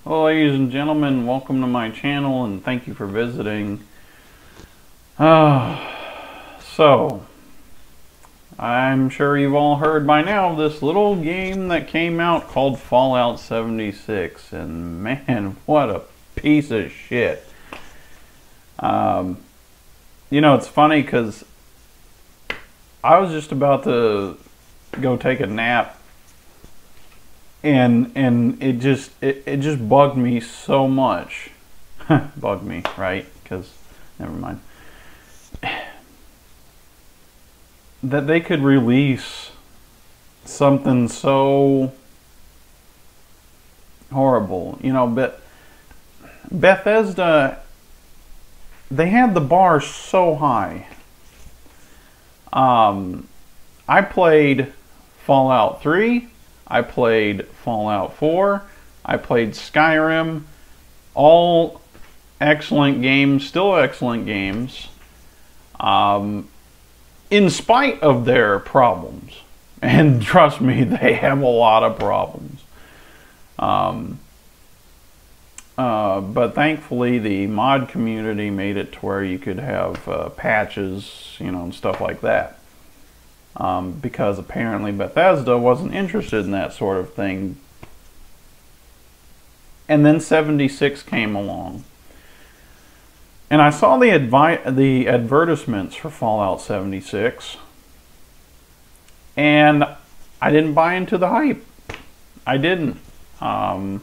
Hello ladies and gentlemen, welcome to my channel and thank you for visiting. So, I'm sure you've all heard by now of this little game that came out called Fallout 76, and man, what a piece of shit. You know, it's funny because I was just about to go take a nap and it just bugged me so much. Bugged me, right? Because never mind. That they could release something so horrible, you know. But Bethesda, they had the bar so high. I played Fallout 3. I played Fallout 4, I played Skyrim, all excellent games, still excellent games, in spite of their problems. And trust me, they have a lot of problems. But thankfully the mod community made it to where you could have patches, you know, and stuff like that. Because apparently Bethesda wasn't interested in that sort of thing. And then 76 came along. And I saw the advertisements for Fallout 76. And I didn't buy into the hype. I didn't. I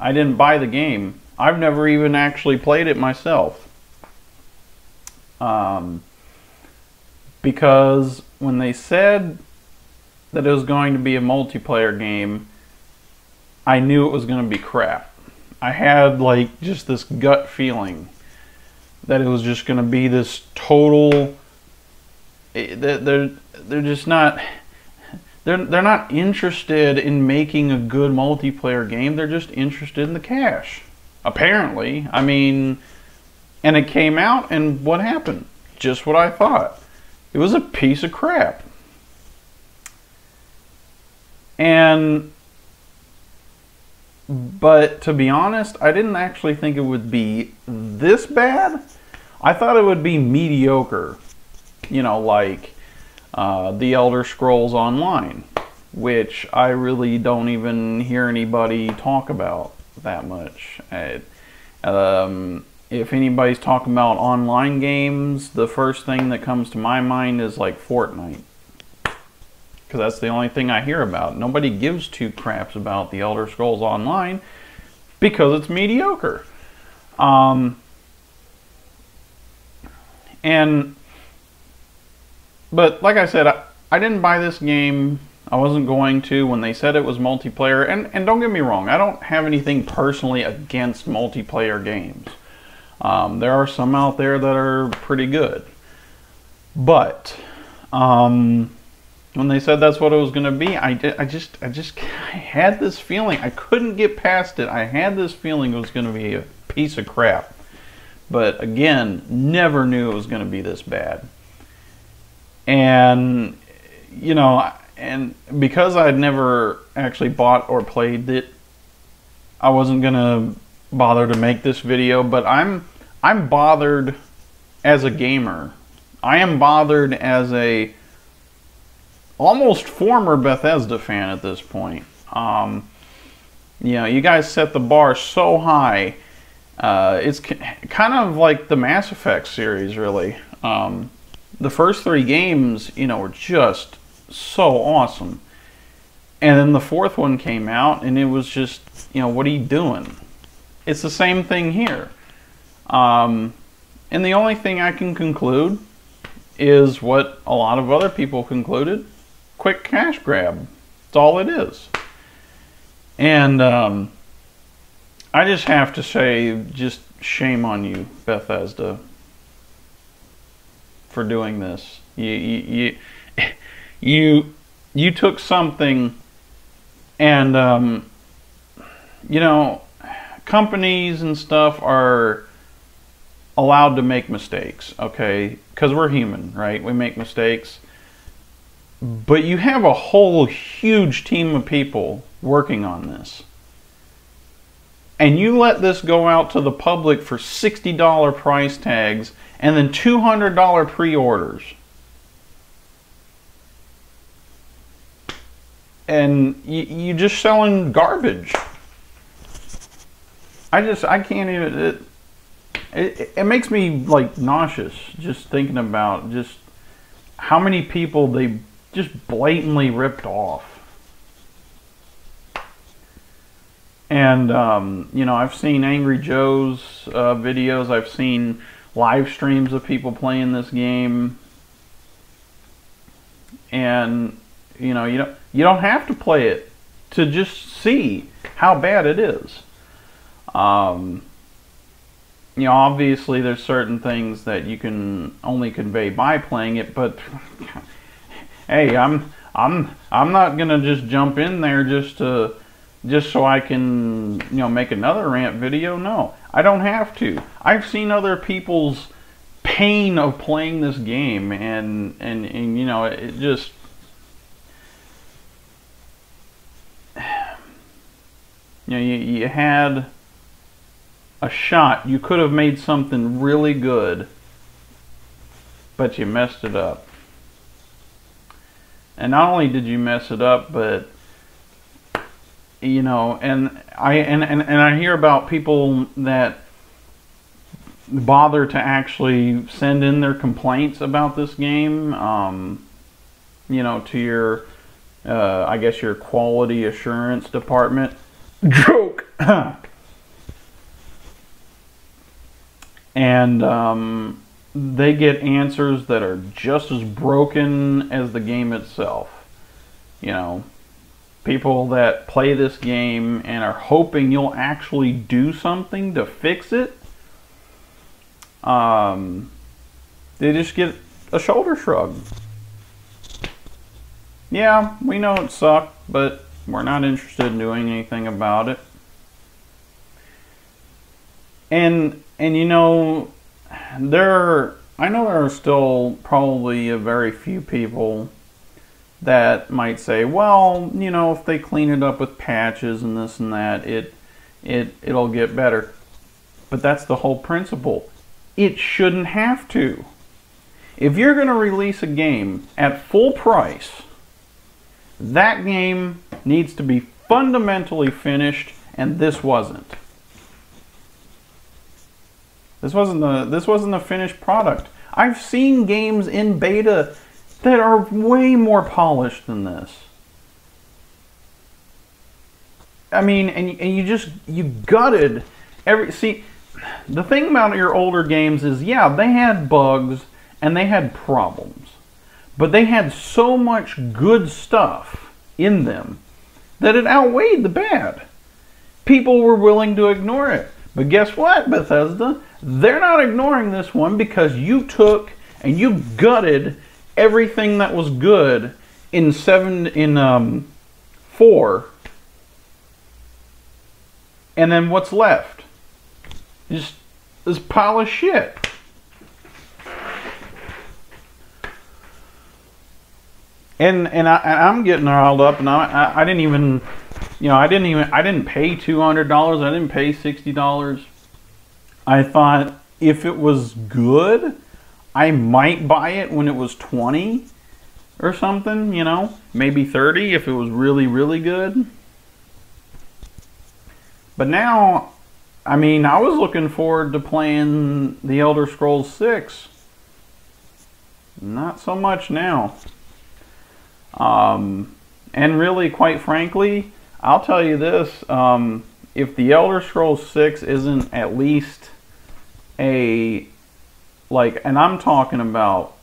didn't buy the game. I've never even actually played it myself. Because when they said that it was going to be a multiplayer game, I knew it was going to be crap. I had like just this gut feeling that it was just going to be this total. They're just not. They're not interested in making a good multiplayer game. They're just interested in the cash. Apparently, I mean, and it came out, and what happened? Just what I thought. It was a piece of crap. But to be honest, I didn't actually think it would be this bad. I thought it would be mediocre. You know, like The Elder Scrolls Online, which I really don't even hear anybody talk about that much. If anybody's talking about online games, the first thing that comes to my mind is like Fortnite. Because that's the only thing I hear about. Nobody gives two craps about The Elder Scrolls Online because it's mediocre. But like I said, I didn't buy this game. I wasn't going to when they said it was multiplayer. And don't get me wrong, I don't have anything personally against multiplayer games. There are some out there that are pretty good. But when they said that's what it was going to be, I had this feeling. I couldn't get past it. I had this feeling it was going to be a piece of crap. But again, never knew it was going to be this bad. And, you know, and because I'd never actually bought or played it, I wasn't going to bother to make this video. But I'm bothered as a gamer. I am bothered as a almost former Bethesda fan at this point. You know, you guys set the bar so high. It's kind of like the Mass Effect series, really. The first 3 games, you know, were just so awesome. And then the 4th one came out, and it was just, you know, what are you doing? It's the same thing here. And the only thing I can conclude is what a lot of other people concluded. Quick cash grab. That's all it is. And I just have to say, just shame on you, Bethesda, for doing this. You took something, and you know, companies and stuff are allowed to make mistakes, okay? Because we're human, right? We make mistakes. But you have a whole huge team of people working on this. and you let this go out to the public for $60 price tags and then $200 pre-orders. And you just selling garbage. I can't even, it makes me like nauseous just thinking about just how many people they just blatantly ripped off. And, you know, I've seen Angry Joe's videos. I've seen live streams of people playing this game. And, you know, you don't have to play it to just see how bad it is. You know, obviously there's certain things that you can only convey by playing it, but hey, I'm not gonna just jump in there just so I can, you know, make another rant video. No, I don't have to. I've seen other people's pain of playing this game, and you know, it just, you know, you had a shot. You could have made something really good, but you messed it up. And not only did you mess it up, but, you know, and I hear about people that bother to actually send in their complaints about this game, you know, to your, I guess your quality assurance department. Joke! And they get answers that are just as broken as the game itself. You know, people that play this game and are hoping you'll actually do something to fix it, they just get a shoulder shrug. Yeah, we know it sucked, but we're not interested in doing anything about it. And you know, I know there are still probably a very few people that might say, well, you know, if they clean it up with patches and this and that, it'll get better. But that's the whole principle. It shouldn't have to. If you're going to release a game at full price, that game needs to be fundamentally finished, and this wasn't. This wasn't the finished product. I've seen games in beta that are way more polished than this. I mean, and you gutted every. See, the thing about your older games is, yeah, they had bugs and they had problems, but they had so much good stuff in them that it outweighed the bad. People were willing to ignore it. But guess what, Bethesda? They're not ignoring this one because you took and you gutted everything that was good in 4. And then what's left? Just this pile of shit. And I'm getting riled up, and I didn't even, you know, I didn't pay $200. I didn't pay $60. I thought if it was good, I might buy it when it was 20 or something, you know, maybe 30 if it was really, really good. But now, I mean, I was looking forward to playing The Elder Scrolls 6. Not so much now. And really, quite frankly, I'll tell you this, if The Elder Scrolls 6 isn't at least a, like, and I'm talking about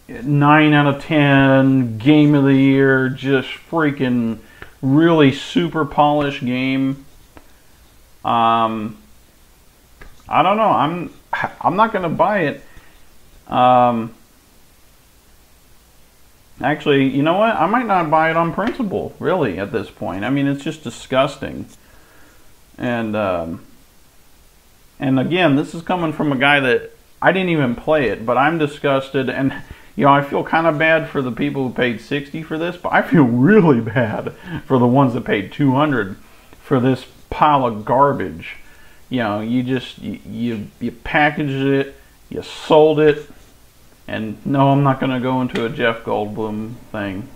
9 out of 10, game of the year, just freaking really super polished game, I don't know, I'm not going to buy it. Actually, you know what? I might not buy it on principle, really, at this point. I mean, it's just disgusting. And again, this is coming from a guy that I didn't even play it, but I'm disgusted. And, you know, I feel kind of bad for the people who paid $60 for this, but I feel really bad for the ones that paid $200 for this pile of garbage. You know, you packaged it, you sold it, and no, I'm not going to go into a Jeff Goldblum thing.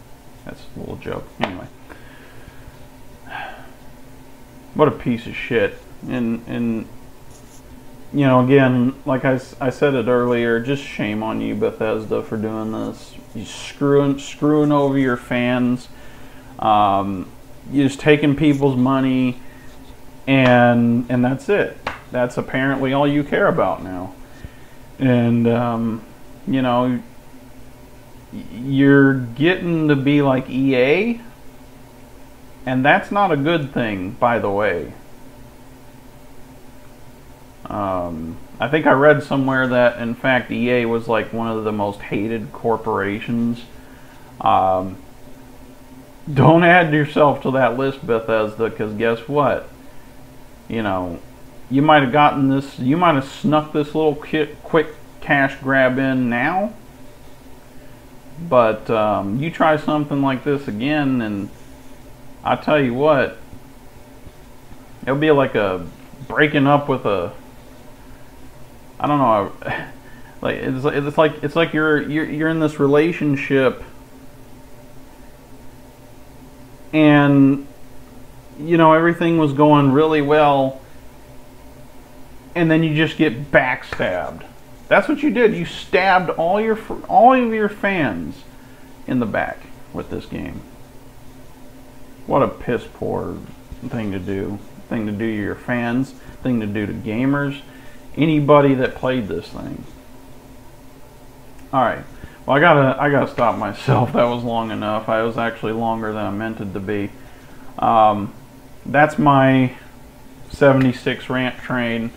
That's a little joke. Anyway, what a piece of shit. And you know, again, like I said it earlier, just shame on you, Bethesda, for doing this. You screwing over your fans. You're just taking people's money, and that's it. That's apparently all you care about now. And you know, you're getting to be like EA, and that's not a good thing, by the way. I think I read somewhere that, in fact, EA was like one of the most hated corporations. Don't add yourself to that list, Bethesda, because guess what? You know, you might have gotten this, you might have snuck this little quick cash grab in now, but you try something like this again, and I tell you what, it'll be like a breaking up with a, I don't know, like it's like you're in this relationship, and you know everything was going really well, and then you just get backstabbed. That's what you did. You stabbed all of your fans in the back with this game. What a piss poor thing to do. Thing to do to your fans. Thing to do to gamers. Anybody that played this thing. Alright. Well, I gotta stop myself. That was long enough. I was actually longer than I meant it to be. That's my 76 rant train.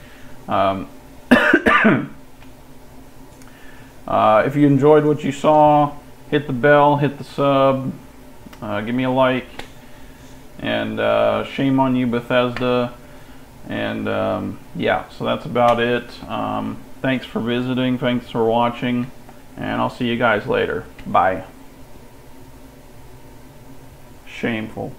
If you enjoyed what you saw, hit the bell, hit the sub, give me a like, and shame on you, Bethesda. And yeah, so that's about it. Thanks for visiting, thanks for watching, and I'll see you guys later. Bye. Shameful.